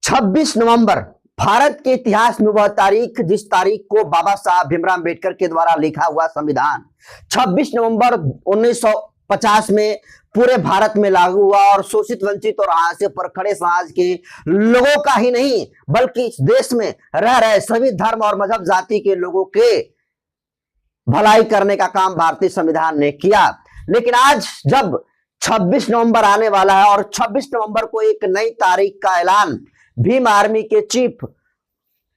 26 नवंबर भारत के इतिहास में वह तारीख जिस तारीख को बाबा साहब भीमराव अम्बेडकर के द्वारा लिखा हुआ संविधान 26 नवंबर 1950 में पूरे भारत में लागू हुआ और शोषित वंचित और हाशिए पर खड़े समाज के लोगों का ही नहीं बल्कि इस देश में रह रहे सभी धर्म और मजहब जाति के लोगों के भलाई करने का काम भारतीय संविधान ने किया। लेकिन आज जब 26 नवंबर आने वाला है और 26 नवंबर को एक नई तारीख का ऐलान भीम आर्मी के चीफ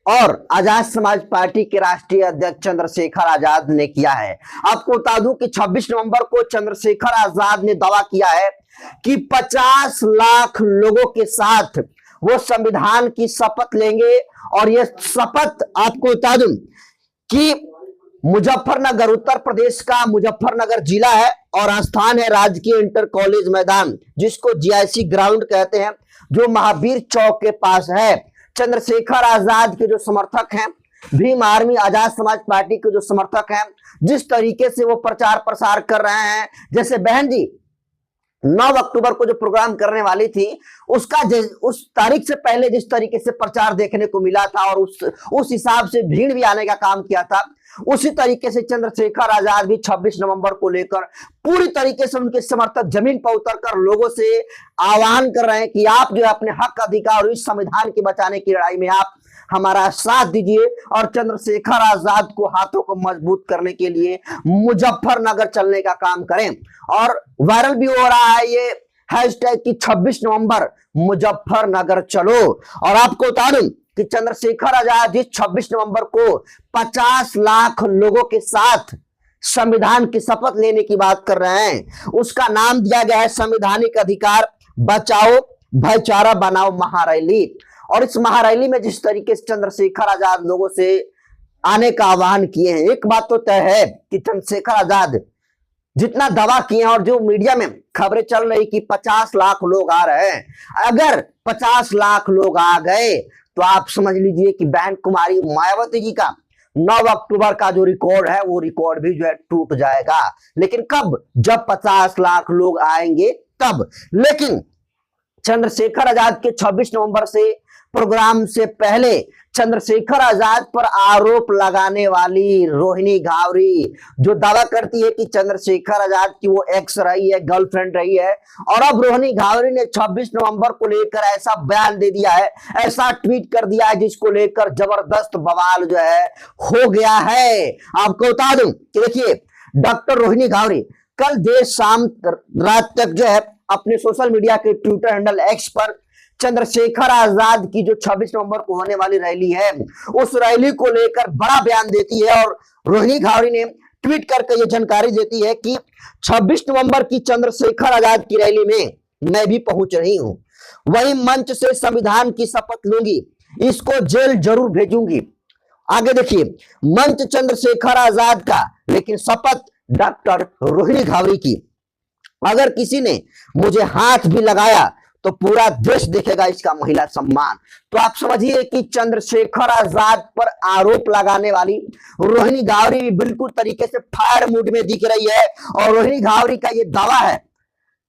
और आजाद समाज पार्टी के राष्ट्रीय अध्यक्ष चंद्रशेखर आजाद ने किया है। आपको बता दूं कि 26 नवंबर को चंद्रशेखर आजाद ने दावा किया है कि 50 लाख लोगों के साथ वो संविधान की शपथ लेंगे। और ये शपथ आपको बता दूं कि मुजफ्फरनगर, उत्तर प्रदेश का मुजफ्फरनगर जिला है और स्थान है राजकीय इंटर कॉलेज मैदान, जिसको जीआईसी ग्राउंड कहते हैं, जो महावीर चौक के पास है। चंद्रशेखर आजाद के जो समर्थक हैं, भीम आर्मी आजाद समाज पार्टी के जो समर्थक हैं, जिस तरीके से वो प्रचार प्रसार कर रहे हैं, जैसे बहन जी 9 अक्टूबर को जो प्रोग्राम करने वाली थी उसका उस तारीख से पहले जिस तरीके से प्रचार देखने को मिला था और उस हिसाब से भीड़ भी आने का काम किया था, उसी तरीके से चंद्रशेखर आजाद भी 26 नवंबर को लेकर पूरी तरीके से उनके समर्थक जमीन पर उतरकर लोगों से आह्वान कर रहे हैं कि आप जो है अपने हक अधिकार और इस संविधान के बचाने की लड़ाई में आप हमारा साथ दीजिए और चंद्रशेखर आजाद को हाथों को मजबूत करने के लिए मुजफ्फरनगर चलने का काम करें। और वायरल भी हो रहा है ये हैशटैग कि 26 नवंबर मुजफ्फरनगर चलो। और आपको बता दूं कि चंद्रशेखर आजाद जिस 26 नवंबर को 50 लाख लोगों के साथ संविधान की शपथ लेने की बात कर रहे हैं, उसका नाम दिया गया है संवैधानिक अधिकार बचाओ भाईचारा बनाओ महारैली। और इस महारैली में जिस तरीके से चंद्रशेखर आजाद लोगों से आने का आह्वान किए हैं, एक बात तो तय है कि चंद्रशेखर आजाद जितना दावा किए हैं और जो मीडिया में खबरें चल रही कि 50 लाख लोग आ रहे हैं, अगर 50 लाख लोग आ गए तो आप समझ लीजिए कि बहन कुमारी मायावती जी का 9 अक्टूबर का जो रिकॉर्ड है वो रिकॉर्ड भी जो है टूट जाएगा। लेकिन कब? जब 50 लाख लोग आएंगे तब। लेकिन चंद्रशेखर आजाद के 26 नवंबर से प्रोग्राम से पहले चंद्रशेखर आजाद पर आरोप लगाने वाली रोहिणी घावरी जो दावा करती है कि चंद्रशेखर आजाद की वो एक्स रही है, गर्लफ्रेंड रही है, और अब रोहिणी घावरी ने 26 नवंबर को लेकर ऐसा बयान दे दिया है, ऐसा ट्वीट कर दिया है जिसको लेकर जबरदस्त बवाल जो है हो गया है। आपको बता दूं कि देखिए डॉक्टर रोहिणी घावरी कल देर शाम रात तक जो है अपने सोशल मीडिया के ट्विटर हैंडल एक्स पर चंद्रशेखर आजाद की जो 26 नवंबर को होने वाली रैली है उस रैली को लेकर बड़ा बयान देती है। और रोहिणी घावरी ने ट्वीट करके ये जानकारी देती है कि 26 नवंबर की चंद्रशेखर आजाद की रैली में मैं भी पहुंच रही हूं, वही मंच से संविधान की शपथ लूंगी, इसको जेल जरूर भेजूंगी। आगे देखिए, मंच चंद्रशेखर आजाद का लेकिन शपथ डॉक्टर रोहिणी घावरी की। अगर किसी ने मुझे हाथ भी लगाया तो पूरा देश देखेगा इसका महिला सम्मान। तो आप समझिए कि चंद्रशेखर आजाद पर आरोप लगाने वाली रोहिणी घावरी बिल्कुल तरीके से फायर मूड में दिख रही है। और रोहिणी घावरी का ये दावा है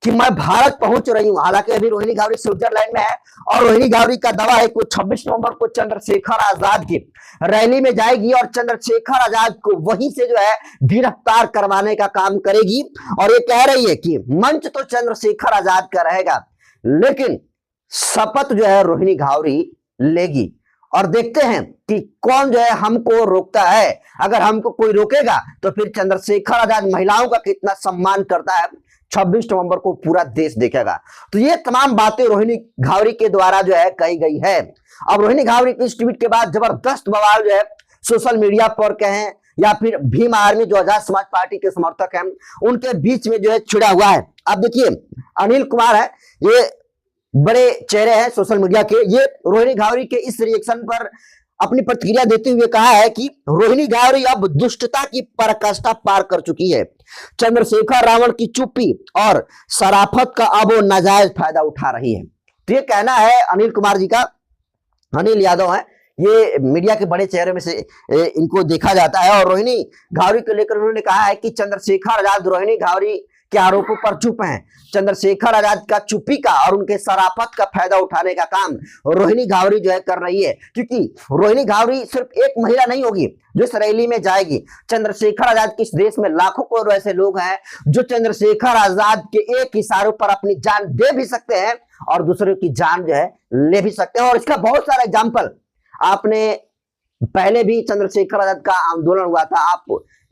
कि मैं भारत पहुंच रही हूं, हालांकि अभी रोहिणी घावरी स्विट्जरलैंड में है। और रोहिणी घावरी का दावा है कि 26 नवंबर को चंद्रशेखर आजाद की रैली में जाएगी और चंद्रशेखर आजाद को वहीं से जो है गिरफ्तार करवाने का काम करेगी। और ये कह रही है कि मंच तो चंद्रशेखर आजाद का रहेगा लेकिन शपथ जो है रोहिणी घावरी लेगी। और देखते हैं कि कौन जो है हमको रोकता है। अगर हमको कोई रोकेगा तो फिर चंद्रशेखर आजाद महिलाओं का कितना सम्मान करता है 26 नवंबर को पूरा देश देखेगा। तो ये तमाम बातें रोहिणी घावरी के द्वारा जो है कही गई है। अब रोहिणी घावरी की इस ट्वीट के बाद जबरदस्त बवाल जो है सोशल मीडिया पर कहें या फिर भीम आर्मी जो आजाद समाज पार्टी के समर्थक हैं उनके बीच में जो है छिड़ा हुआ है। अब देखिए अनिल कुमार है, ये बड़े चेहरे हैं सोशल मीडिया के, ये रोहिणी घावरी के इस रिएक्शन पर अपनी प्रतिक्रिया देते हुए कहा है कि रोहिणी घावरी अब दुष्टता की पराकाष्ठा पार कर चुकी है। चंद्रशेखर रावण की चुप्पी और शराफत का अब वो नाजायज फायदा उठा रही है। तो ये कहना है अनिल कुमार जी का। अनिल यादव है, ये मीडिया के बड़े चेहरे में से इनको देखा जाता है। और रोहिणी घावरी को लेकर उन्होंने कहा है कि चंद्रशेखर आजाद रोहिणी घावरी के आरोपों पर चुप हैं। चंद्रशेखर आजाद का चुप्पी का और उनके शराफत का फायदा उठाने का काम रोहिणी घावरी जो है कर रही है, क्योंकि रोहिणी घावरी सिर्फ एक महिला नहीं होगी जो इस रैली में जाएगी। चंद्रशेखर आजाद के इस देश में लाखों करोड़ ऐसे लोग हैं जो चंद्रशेखर आजाद के एक इशारों पर अपनी जान दे भी सकते हैं और दूसरों की जान जो है ले भी सकते हैं। और इसका बहुत सारा एग्जाम्पल आपने पहले भी चंद्रशेखर आजाद का आंदोलन हुआ था, आप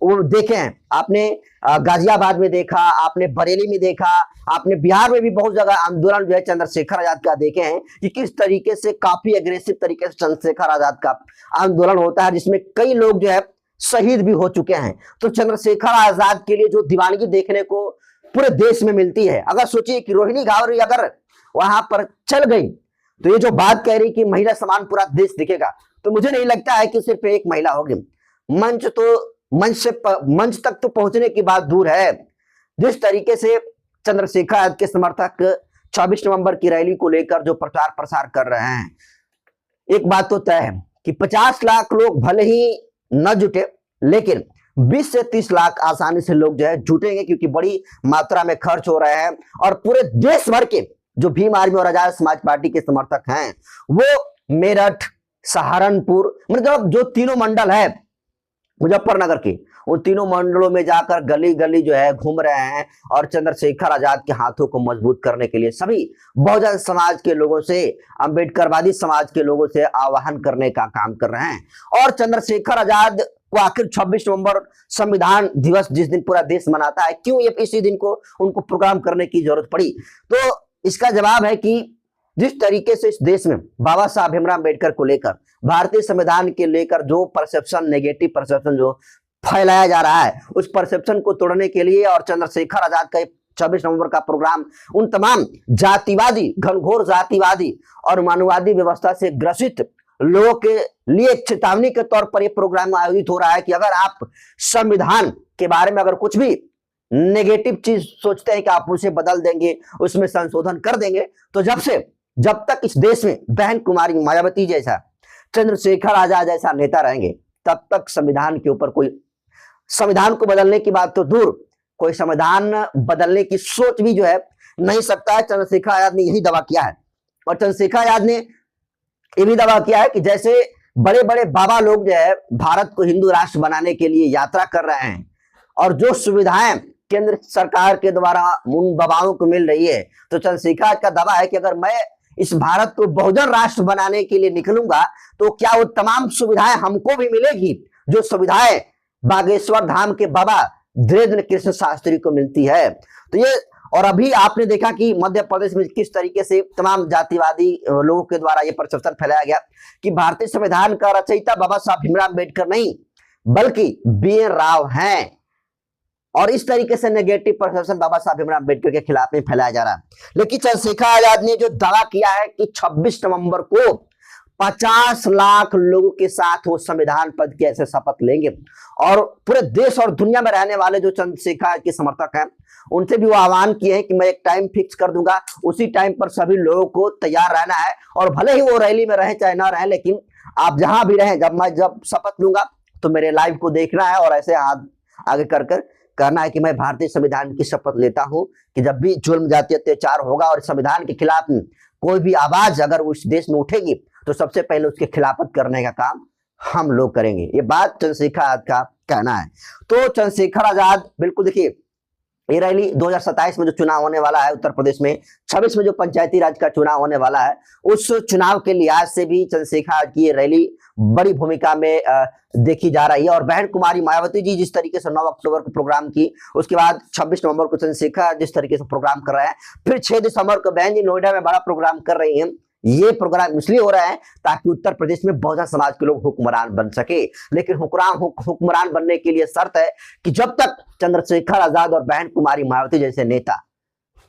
वो देखे हैं, आपने गाजियाबाद में देखा, आपने बरेली में देखा, आपने बिहार में भी बहुत जगह आंदोलन जो है चंद्रशेखर आजाद का देखे हैं कि किस तरीके से काफी एग्रेसिव तरीके से चंद्रशेखर आजाद का आंदोलन होता है, जिसमें कई लोग जो है शहीद भी हो चुके हैं। तो चंद्रशेखर आजाद के लिए जो दीवानगी देखने को पूरे देश में मिलती है, अगर सोचिए कि रोहिणी घावरी अगर वहां पर चल गई तो ये जो बात कह रही कि महिला समान पूरा देश दिखेगा, तो मुझे नहीं लगता है कि सिर्फ एक महिला होगी। मंच तक तो पहुंचने की बात दूर है। जिस तरीके से चंद्रशेखर आजाद के समर्थक 26 नवंबर की रैली को लेकर जो प्रचार प्रसार कर रहे हैं, एक बात तो तय है कि 50 लाख लोग भले ही न जुटे, लेकिन 20 से 30 लाख आसानी से लोग जो है जुटेंगे, क्योंकि बड़ी मात्रा में खर्च हो रहे हैं। और पूरे देश भर के जो भीम आर्मी और आजाद समाज पार्टी के समर्थक हैं वो मेरठ, सहारनपुर, मतलब जो तीनों मंडल है मुजफ्फरनगर के, उन तीनों मंडलों में जाकर गली गली जो है घूम रहे हैं और चंद्रशेखर आजाद के हाथों को मजबूत करने के लिए सभी बहुजन समाज के लोगों से, अंबेडकरवादी समाज के लोगों से आह्वान करने का काम कर रहे हैं। और चंद्रशेखर आजाद को आखिर 26 नवंबर संविधान दिवस जिस दिन पूरा देश मनाता है, क्यों ये इसी दिन को उनको प्रोग्राम करने की जरूरत पड़ी? तो इसका जवाब है कि जिस तरीके से इस देश में बाबा साहब भीमराव अम्बेडकर को लेकर, भारतीय संविधान के लेकर जो परसेप्शन, नेगेटिव परसेप्शन जो फैलाया जा रहा है, उस परसेप्शन को तोड़ने के लिए और चंद्रशेखर आजाद का 26 नवंबर का प्रोग्राम उन तमाम जातिवादी, घनघोर जातिवादी और मानववादी व्यवस्था से ग्रसित लोगों के लिए चेतावनी के तौर पर यह प्रोग्राम आयोजित हो रहा है कि अगर आप संविधान के बारे में अगर कुछ भी नेगेटिव चीज सोचते हैं कि आप उसे बदल देंगे, उसमें संशोधन कर देंगे, तो जब तक इस देश में बहन कुमारी मायावती जैसा, चंद्रशेखर आजाद जैसा नेता रहेंगे, तब तक संविधान के ऊपर कोई, संविधान को बदलने की बात तो दूर, कोई संविधान बदलने की सोच भी जो है नहीं सकता है। चंद्रशेखर आजाद ने यही दावा किया है। और चंद्रशेखर आजाद ने यह भी दावा किया है कि जैसे बड़े बड़े बाबा लोग जो है भारत को हिंदू राष्ट्र बनाने के लिए यात्रा कर रहे हैं और जो सुविधाएं केंद्र सरकार के द्वारा उन बाबाओं को मिल रही है, तो चंद्रशेखर का दावा है कि अगर मैं इस भारत को बहुजन राष्ट्र बनाने के लिए निकलूंगा तो क्या वो तमाम सुविधाएं हमको भी मिलेगी जो सुविधाएं बागेश्वर धाम के बाबा धीरेन्द्र कृष्ण शास्त्री को मिलती है। तो ये, और अभी आपने देखा कि मध्य प्रदेश में किस तरीके से तमाम जातिवादी लोगों के द्वारा यह परसेप्शन फैलाया गया कि भारतीय संविधान का रचयिता बाबा साहब भीमराव अम्बेडकर नहीं बल्कि BN राव हैं। और इस तरीके से नेगेटिव परसेप्शन बाबा साहब भीमराव अम्बेडकर के खिलाफ में फैलाया जा रहा है। लेकिन चंद्रशेखर आजाद ने जो दावा किया है कि 26 नवंबर को 50 लाख लोगों के साथ वो संविधान पद की ऐसे शपथ लेंगे, और पूरे देश और दुनिया में रहने वाले जो चंद्रशेखर के समर्थक हैं उनसे भी वो आह्वान किए हैं कि मैं एक टाइम फिक्स कर दूंगा, उसी टाइम पर सभी लोगों को तैयार रहना है। और भले ही वो रैली में रहे चाहे ना रहे, लेकिन आप जहां भी रहें, जब शपथ लूंगा तो मेरे लाइव को देखना है और ऐसे हाथ आगे कर कहना है कि मैं भारतीय संविधान की शपथ लेता हूं कि जब भी जुल्म जाति अत्याचार होगा और संविधान के खिलाफ कोई भी आवाज अगर उस देश में उठेगी तो सबसे पहले उसके खिलाफत करने का काम हम लोग करेंगे। ये बात चंद्रशेखर आजाद का कहना है। तो चंद्रशेखर आजाद बिल्कुल, देखिए ये रैली 2027 में जो चुनाव होने वाला है उत्तर प्रदेश में, 26 में जो पंचायती राज का चुनाव होने वाला है, उस चुनाव के लिहाज से भी चंद्रशेखर आजाद की ये रैली बड़ी भूमिका में देखी जा रही है। और बहन कुमारी मायावती जी जिस तरीके से 9 अक्टूबर को प्रोग्राम की, उसके बाद 26 नवंबर को चंद्रशेखर जिस तरीके से प्रोग्राम कर रहे हैं, फिर 6 दिसंबर को बहन जी नोएडा में बड़ा प्रोग्राम कर रही हैं। ये प्रोग्राम इसलिए हो रहा है ताकि उत्तर प्रदेश में बहुजन समाज के लोग हुक्मरान बन सके। लेकिन हुक्मरान बनने के लिए शर्त है कि जब तक चंद्रशेखर आजाद और बहन कुमारी मायावती जैसे नेता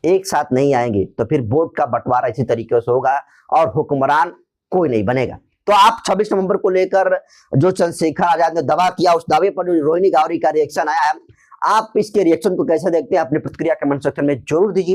एक साथ नहीं आएंगे तो फिर वोट का बंटवारा इसी तरीके से होगा और हुक्मरान कोई नहीं बनेगा। तो आप 26 नवंबर को लेकर जो चंद्रशेखर आजाद ने दावा किया, उस दावे पर जो रोहिणी घावरी का रिएक्शन आया है, आप इसके रिएक्शन को कैसे देखते हैं? अपनी प्रतिक्रिया कमेंट सेक्शन में जरूर दीजिए।